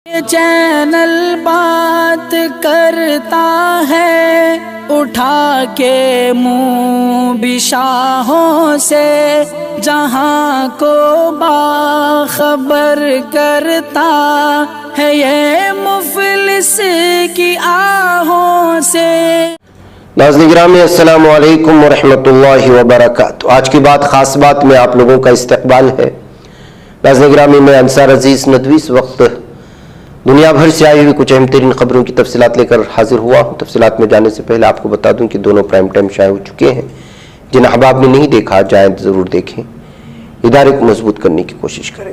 ये चैनल बात करता है उठा के मुँह बिशाहों से, जहाँ को बाखबर करता है ये मुफलिस की आहों से। नाज़रीन गिरामी, अस्सलामु अलैकुम वरहमतुल्लाहि वबरकातुहू। आज की बात खास बात में आप लोगों का इस्तकबाल है। नाज़रीन गिरामी, मैं अंसार अजीज़ नदवी इस वक्त दुनिया भर से आई हुई कुछ अहम तरीन खबरों की तफसीलात लेकर हाजिर हुआ हूँ। तफसीलात में जाने से पहले आपको बता दूं कि दोनों प्राइम टाइम शाये हो चुके हैं। जिन अहबाब ने नहीं देखा जाए ज़रूर देखें, इदारे को मजबूत करने की कोशिश करें।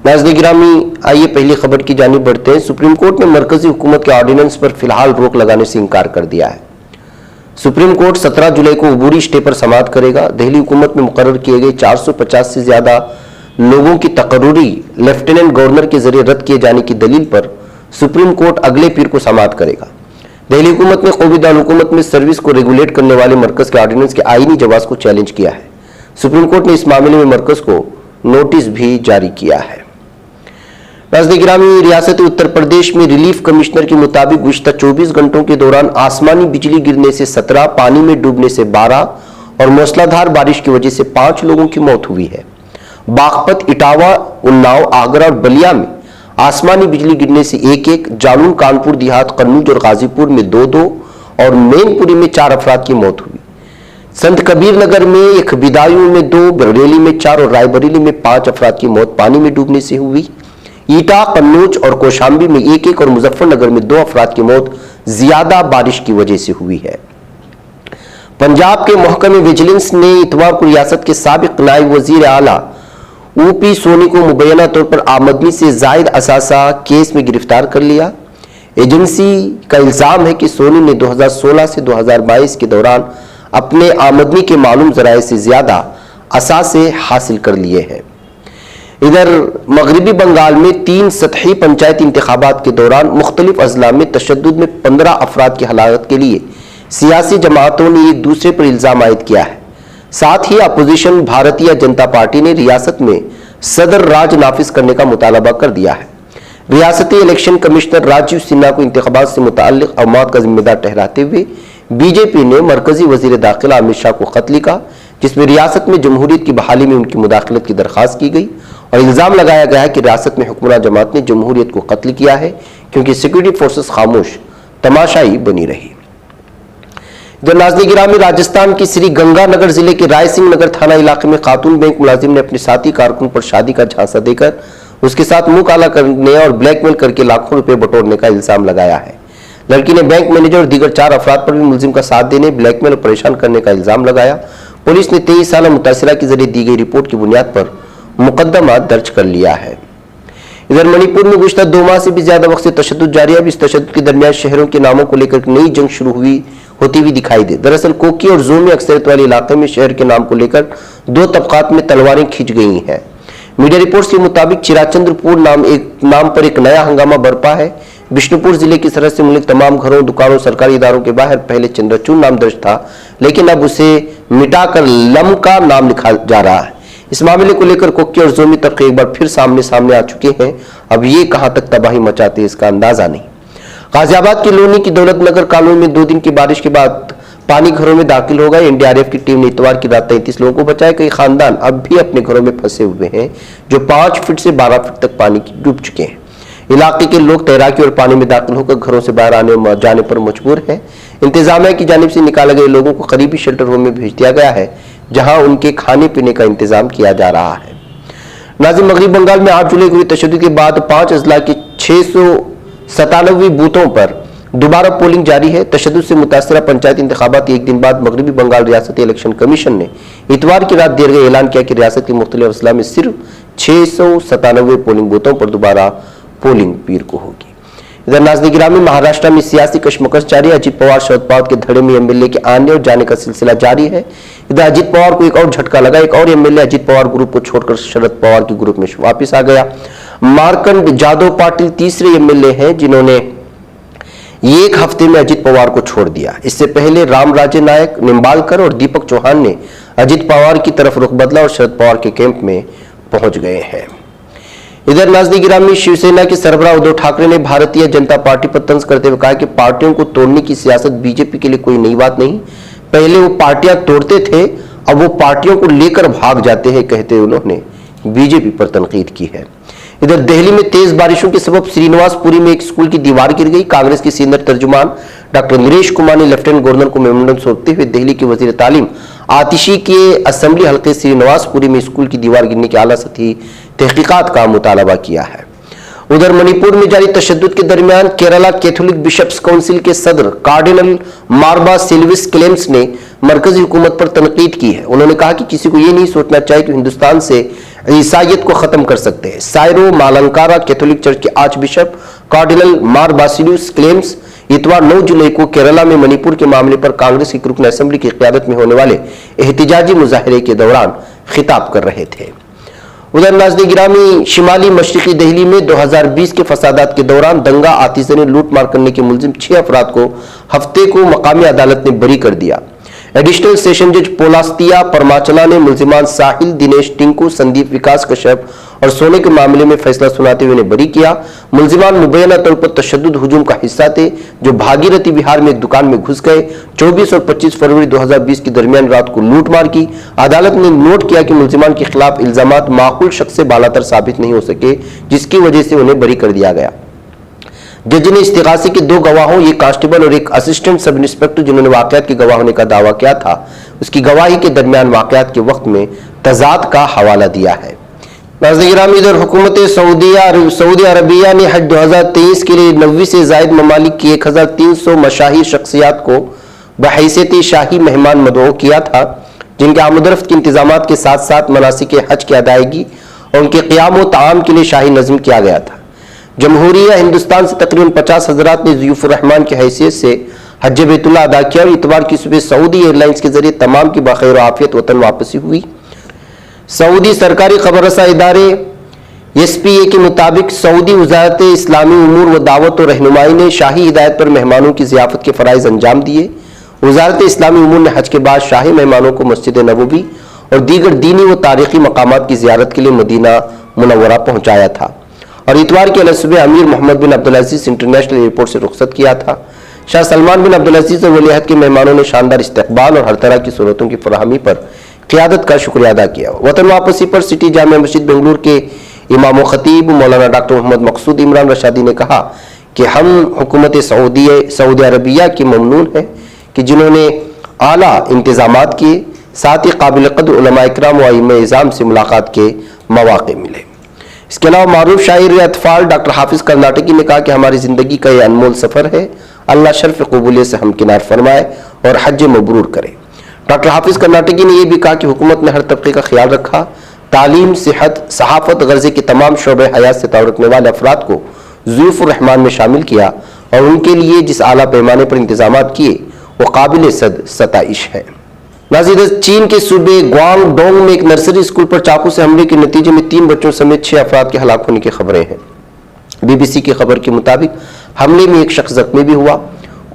नाज़रीन गिरामी, आइए पहली खबर की जानिब बढ़ते हैं। सुप्रीम कोर्ट ने मरकजी हुकूमत के ऑर्डिनेंस पर फिलहाल रोक लगाने से इनकार कर दिया है। सुप्रीम कोर्ट 17 जुलाई को अबूरी स्टे पर समाअत करेगा। दिल्ली हुकूमत में मुकर्रर किए गए 450 से ज्यादा लोगों की तकर्रुरी लेफ्टिनेंट गवर्नर के जरिए रद्द किए जाने की दलील पर सुप्रीम कोर्ट अगले पीर को समाअत करेगा। दिल्ली हुकूमत ने कौमी दारुल हुकूमत में सर्विस को रेगुलेट करने वाले मरकज के ऑर्डिनेंस के आईनी जवाज को चैलेंज किया है। सुप्रीम कोर्ट ने इस मामले में मरकज को नोटिस भी जारी किया है। नाज़रीन गिरामी, रियासत उत्तर प्रदेश में रिलीफ कमिश्नर के मुताबिक गुज़िश्ता 24 घंटों के दौरान आसमानी बिजली गिरने से 17, पानी में डूबने से 12 और मूसलाधार बारिश की वजह से 5 लोगों की मौत हुई है। बागपत, इटावा, उन्नाव, आगरा और बलिया में आसमानी बिजली गिरने से 1-1, जालून, कानपुर देहात, कन्नौज और गाजीपुर में 2-2 और मैनपुरी में 4 अफराद की मौत हुई। संत कबीर नगर में 1, बिदायूं में 2, बरेली में 4 और रायबरेली में 5 अफराद की मौत पानी में डूबने से हुई। ईटा, कन्नौज और कौशाम्बी में 1-1 और मुजफ्फरनगर में 2 अफराद की मौत ज्यादा बारिश की वजह से हुई है। पंजाब के महकमे विजिलेंस ने इतवार को रियासत के साबिक नायब वजीर आला ऊपी सोनी को मुबैना तौर पर आमदनी से जायद असासा केस में गिरफ्तार कर लिया। एजेंसी का इल्जाम है कि सोनी ने 2016 से 2022 के दौरान अपने आमदनी के मालूम जराए से ज्यादा असासे हासिल कर लिए हैं। इधर मगरबी बंगाल में 3 सतही पंचायती इंतखाबात के दौरान मुख्तलिफ अजला में तशद्दुद में 15 अफराद की हलाकत के लिए सियासी जमातों ने एक दूसरे पर इल्जाम आयद किया है। साथ ही अपोजिशन भारतीय जनता पार्टी ने रियासत में सदर राज नाफिज करने का मुतालबा कर दिया है। रियासती इलेक्शन कमिश्नर राजीव सिन्हा को इंतखाबात से मुताल्लिक अमात का जिम्मेदार ठहराते हुए बीजेपी ने मरकजी वजीर दाखिला अमित शाह को खत लिखा, जिसमें रियासत में जमहूरियत की बहाली में उनकी मुदाखलत की दरख्वास्त की गई और इल्जाम लगाया गया है कि रियासत में हुक्मरान जमात ने जमहूरियत को कत्ल किया है क्योंकि सिक्योरिटी फोर्सेस खामोश तमाशाई बनी रही। इधर नाज़रीन गिरामी, राजस्थान की श्री गंगानगर जिले के राय सिंह नगर थाना इलाके में खातून बैंक मुलाजिम ने अपने साथी कारकुन पर शादी का झांसा देकर उसके साथ मुंह काला करने और ब्लैकमेल करके लाखों रुपए बटोरने का इल्जाम लगाया है। लड़की ने बैंक मैनेजर और दीगर 4 अफराद पर भी मुलजिम का साथ देने, ब्लैकमेल और परेशान करने का इल्जाम लगाया। पुलिस ने 23 साल मुतासिरा के जरिए दी गई रिपोर्ट की बुनियाद पर मुकदमा दर्ज कर लिया है। इधर मणिपुर में गुज़िश्ता 2 माह से भी ज्यादा वक्त से तशद्दुद जारी है। अब इस तशद्दुद के दरमियान शहरों के नामों को लेकर नई जंग शुरू होती हुई दिखाई दे। दरअसल कोकी और जोन में अक्सरियत वाले इलाके में शहर के नाम को लेकर 2 तबकात में तलवारें खींच गई हैं। मीडिया रिपोर्ट्स के मुताबिक चिराचंद्रपुर नाम पर एक नया हंगामा बरपा है। बिष्णुपुर जिले की सरहद से मुल्क तमाम घरों, दुकानों, सरकारी इदारों के बाहर पहले चंद्रचूड़ नाम दर्ज था, लेकिन अब उसे मिटाकर लमका नाम लिखा जा रहा है। इस मामले को लेकर कोकी और जोमी तबके एक बार फिर सामने आ चुके हैं। अब ये कहां तक तबाही मचाते हैं इसका अंदाजा नहीं। गाजियाबाद की लोनी की दौलत नगर कॉलोनी में 2 दिन की बारिश के बाद पानी घरों में दाखिल हो गए। एनडीआरएफ की टीम ने इतवार की रात 33 लोगों को बचाया। कई खानदान अब भी अपने घरों में फंसे हुए हैं जो 5 फीट से 12 फीट तक पानी डूब चुके हैं। इलाके के लोग तैराकी और पानी में दाखिल होकर घरों से बाहर आने जाने पर मजबूर हैं। इंतजामिया की जानिब से निकाले गए लोगों को करीबी शेल्टर होम में भेज दिया गया है, जहां उनके खाने पीने का इंतजाम किया जा रहा है। नाज़रीन, मगरबी बंगाल में 8 जुलाई को हुई तशद्दुद के बाद 5 अजला के 697 बूथों पर दोबारा पोलिंग जारी है। तशद्दुद से मुतासिरा पंचायत इंतखाबात एक दिन बाद मगरबी बंगाल रियासती इलेक्शन कमीशन ने इतवार की रात देर गए ऐलान किया कि रियासत के मुख्तलिफ अजला में सिर्फ 697 पोलिंग बूथों पर दोबारा पोलिंग पीर को होगी। इधर नाज़रीन गिरामी, महाराष्ट्र में सियासी कशमकश जारी है। अजित पवार शरद पवार के धड़े में एमएलए के आने और जाने का सिलसिला जारी है। इधर अजित पवार को एक और झटका लगा। एक और एमएलए अजित पवार ग्रुप को छोड़कर शरद पवार के ग्रुप में वापिस आ गया। मार्कंड जादव पाटिल तीसरे एमएलए हैं जिन्होंने एक हफ्ते में अजित पवार को छोड़ दिया। इससे पहले रामराजे नायक, निम्बालकर और दीपक चौहान ने अजित पवार की तरफ रुख बदला और शरद पवार के कैंप में पहुंच गए हैं। इधर नाज़रीन गिरामी, शिवसेना के सरबराह उद्धव ठाकरे ने भारतीय जनता पार्टी पर तंज करते हुए कहा कि पार्टियों को तोड़ने की सियासत बीजेपी के लिए कोई नई बात नहीं। पहले वो पार्टियां तोड़ते थे, अब वो पार्टियों को लेकर भाग जाते हैं, कहते हुए उन्होंने बीजेपी पर तनकीद की है। इधर दिल्ली में तेज बारिशों के सबब श्रीनिवासपुरी में एक स्कूल की दीवार गिर गई। कांग्रेस के सीनियर तर्जुमान डॉक्टर नरेश कुमार ने लेफ्टिनेंट गवर्नर को मेमोरेंडम सौंपते हुए दिल्ली के वजीर तालीम आतिशी के असेंबली हल्के श्रीनिवासपुरी में स्कूल की दीवार गिरने की आला सतही तहकीकात का मुतालबा किया है। उधर मणिपुर में जारी तशद्दुद के दरमियान केरला कैथोलिक बिशप्स काउंसिल के सदर कार्डिनल मार्बा सिल्विस क्लेम्स ने मरकजी हुकूमत पर तनकीद की है। उन्होंने कहा कि किसी को ये नहीं सोचना चाहिए कि हिंदुस्तान से ईसाइयत को खत्म कर सकते हैं। साइरो मालंकारा कैथोलिक चर्च के आर्च बिशप कार्डिनल मार बासिलियस क्लेम्स इतवार 9 जुलाई को केरला में मणिपुर के मामले पर कांग्रेस की रुकन असेंबली की क़यादत में होने वाले एहतिजाजी मुजाहरे के दौरान खिताब कर रहे थे। उधर नाज़रीन गिरामी, शिमाली मशरिकी दिल्ली में 2020 के फसादात के दौरान दंगा आतिशों लूट मार करने के मुलजिम 6 अफराद को हफ्ते को मकामी अदालत ने बरी कर दिया। एडिशनल सेशन जज पोलास्तिया परमाचला ने मुलजिमान साहिल, दिनेश टिंकू, संदीप विकास कश्यप और सोने के मामले में फैसला सुनाते हुए उन्हें बरी किया। मुलजिमान मुबैना तौर पर तशद्दुद हुजूम का हिस्सा थे, जो भागीरथी बिहार में एक दुकान में घुस गए। 24 और 25 फरवरी 2020 के दरमियान रात को लूटमार की। अदालत ने नोट किया कि मुलजिमान के खिलाफ इल्जामात माकूल शख्स से बालातर साबित नहीं हो सके, जिसकी वजह से उन्हें बरी कर दिया गया। जज ने इस्तिगासे के 2 गवाहों, एक कांस्टेबल और एक असिस्टेंट सब इंस्पेक्टर जिन्होंने वाकयात के गवाह होने का दावा किया था, उसकी गवाही के दरमियान वाकयात के वक्त में तजाद का हवाला दिया है। नाज़रीन, इधर हुकूमत सऊदी अरबिया ने हज 2023 के लिए 90 से जायद ममालिक की 1300 मशाहिर शख्सियात को बहैसियत शाही मेहमान मदऊ किया था, जिनके आमदरफ्त के इंतजामात के साथ साथ मनासिक हज की अदायगी और उनके क़याम व ताआम के लिए शाही नज़्म किया गया था। जमहूरिया हिंदुस्तान से तकरीबन 50 हज़रात ने ज़ियूफ़ुर रहमान की हैसियत से हज बैतुल्लाह अदा किया और इतवार की सुबह सऊदी एयरलाइंस के जरिए तमाम की बखैर आफियत वतन वापसी हुई। सऊदी सरकारी खबररसा इदारे SPA के मुताबिक सऊदी वज़ारत इस्लामी उमूर व दावत और रहनुमाई ने शाही हिदायत पर मेहमानों की ज़ियाफ़त के फ़राइज़ अंजाम दिए। वज़ारत इस्लामी उमूर ने हज के बाद शाही मेहमानों को मस्जिद नबवी और दीगर दीनी व तारीख़ी मकामात की ज़ियारत के लिए मदीना मुनव्वरा पहुँचाया था और इतवार के अलग सुबह अमीर मोहम्मद बिन अब्दुल अजीज़ इंटरनेशनल एयरपोर्ट से रुखसत किया था। शाह सलमान बिन अब्दुल अजीज़ और वली अहद के मेहमानों ने शानदार इस्तकबाल और हर तरह की सूरतों की फराहमी पर क़यादत का शुक्रिया अदा किया। वतन वापसी पर सिटी जामिया मस्जिद बेंगलुरु के इमाम व खतीब मौलाना डॉक्टर मोहम्मद मकसूद इमरान रशादी ने कहा कि हम हुकूमत सऊदी अरबिया की ममनून है कि जिन्होंने आला इंतजामात किए, साथ ही काबिल क़द्र उलमा इकराम व आइम्मा इज़ाम से मुलाकात के मौक़े मिले। इसके अलावा मारूफ शायर अतफाल डॉक्टर हाफिज कर्नाटकी ने कहा कि हमारी ज़िंदगी का यह अनमोल सफ़र है, अल्लाह शर्फ कबूलियत से हमकिनार फरमाए और हज मबरूर करे। डॉक्टर हाफिज कर्नाटकी ने यह भी कहा कि हुकूमत ने हर तबके का ख्याल रखा, तालीम, सेहत, सहाफ़त गर्ज़े के तमाम शोबे हयात से ताल्लुक़ रखने वाले अफराद को ज़ियूफ़ुर रहमान में शामिल किया और उनके लिए जिस आला पैमाने पर इंतजामात किए वो काबिल सताइश है। नाज़रीन, चीन के सूबे ग्वांगडोंग में एक नर्सरी स्कूल पर चाकू से हमले के नतीजे में 3 बच्चों समेत 6 अफराद के हलाक होने की खबरें हैं। BBC की खबर के मुताबिक हमले में एक शख्स जख्मी भी हुआ।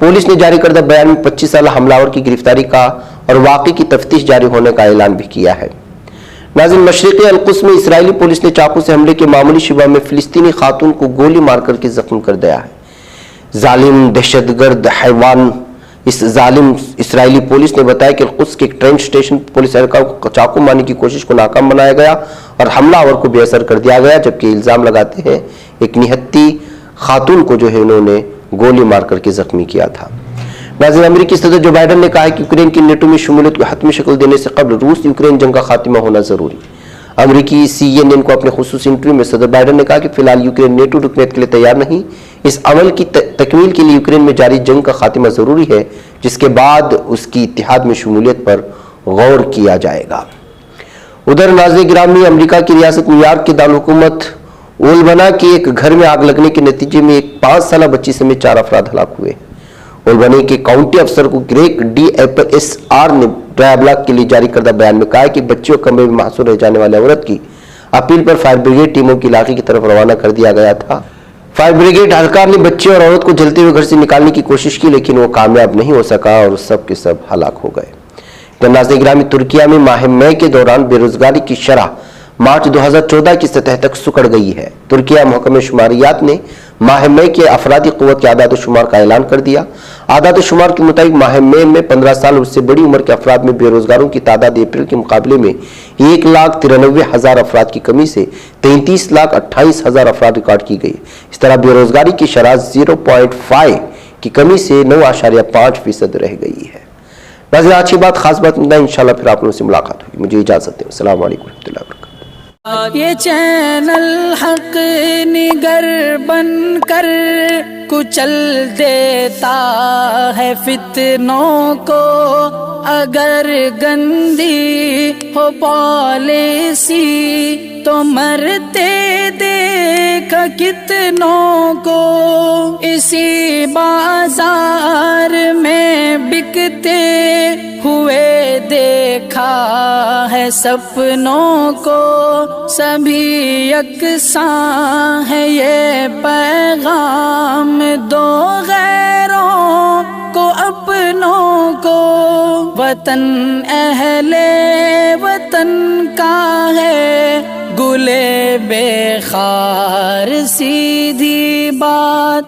पुलिस ने जारी करदा बयान में 25 साल हमलावर की गिरफ्तारी का और वाक़े की तफ्तीश जारी होने का ऐलान भी किया है। नाज़रीन, मशरिक़ी अल-कुद्स में इसराइली पुलिस ने चाकू से हमले के मामूली शुबा में फ़िलिस्तीनी खातून को गोली मार करके जख्म कर दिया है। जालिम दहशतगर्द हैवान, इस जालिम इसराइली पुलिस ने बताया कि अल-कुद्स के एक ट्रेन स्टेशन पुलिस एहलकार को चाकू मारने की कोशिश को नाकाम बनाया गया और हमलावर को बेअसर कर दिया गया, जबकि इल्ज़ाम लगाते हैं एक निहत्ती खातून को जो है उन्होंने गोली मार करके जख्मी किया था। नाज़रीन, अमेरिकी सदर जो बाइडन ने कहा है कि यूक्रेन की नेटो में शमूलियत को हतमी शक्ल देने से कबल रूस यूक्रेन जंग का खात्मा होना जरूरी। अमेरिकी CNN को अपने खुसूसी इंटरव्यू में सदर बाइडन ने कहा कि फिलहाल यूक्रेन नेटो रुकनीत के लिए तैयार नहीं, इस अमल की तकमील के लिए यूक्रेन में जारी जंग का खात्मा जरूरी है, जिसके बाद उसकी इत्तेहाद में शमूलियत पर गौर किया जाएगा। उधर नाज़रीन गिरामी, अमेरिका की रियासत न्यूयॉर्क के दारुलहुकूमत ओल्बना के एक घर में आग लगने के नतीजे में एक 5 साल बच्ची समेत 4 अफराद हलाक हुए। ओल्बनी के काउंटी अफसर को ग्रेग DSR ने ड्राइब्लॉक के लिए जारी करदा बयान में कहा कि बच्चे और कमरे में महसूर रह जाने वाले औरत की अपील पर फायर ब्रिगेड टीमों की इलाके की तरफ रवाना कर दिया गया था। फायर ब्रिगेड एहलकार ने बच्चे और औरत को जलते हुए घर से निकालने की कोशिश की, लेकिन वो कामयाब नहीं हो सका और सब के सब हलाक हो गए। नाज़रीन गिरामी, तुर्किया में माह मई के दौरान बेरोजगारी की शरह मार्च 2014 की सतह तक सुकड़ गई है। तुर्किया महकमे शुमारियात ने माह मई के अफरादी क़ुव्वत के आदाद शुमार का ऐलान कर दिया। आदाद शुमार के मुताबिक माह मई में 15 साल और उससे बड़ी उम्र के अफराद में बेरोजगारों की तादाद अप्रैल के मुकाबले में 1,93,000 अफराद की कमी से 33,28,000 अफराद रिकॉर्ड की गई। इस तरह बेरोजगारी की शरह 0.5 की कमी से 9.5% रह गई है। नाज़रीन, अच्छी बात खास बात नहीं, इंशाल्लाह फिर आप लोगों से मुलाकात होगी। मुझे इजाजत दें। अस्सलाम वालेकुम रहमतुल्लाहि व बरकातहू। ये चैनल हक निगर बनकर कुचल देता है फितनों को, अगर गंदी हो पॉलिसी तो मरते देख कितनों को। इसी बाजार में बिकते हुए देखा है सपनों को, सभी यकसां है ये पैगाम दो गैरों को अपनों को। वतन अहले वतन का है गुले बेखार सीधी बात।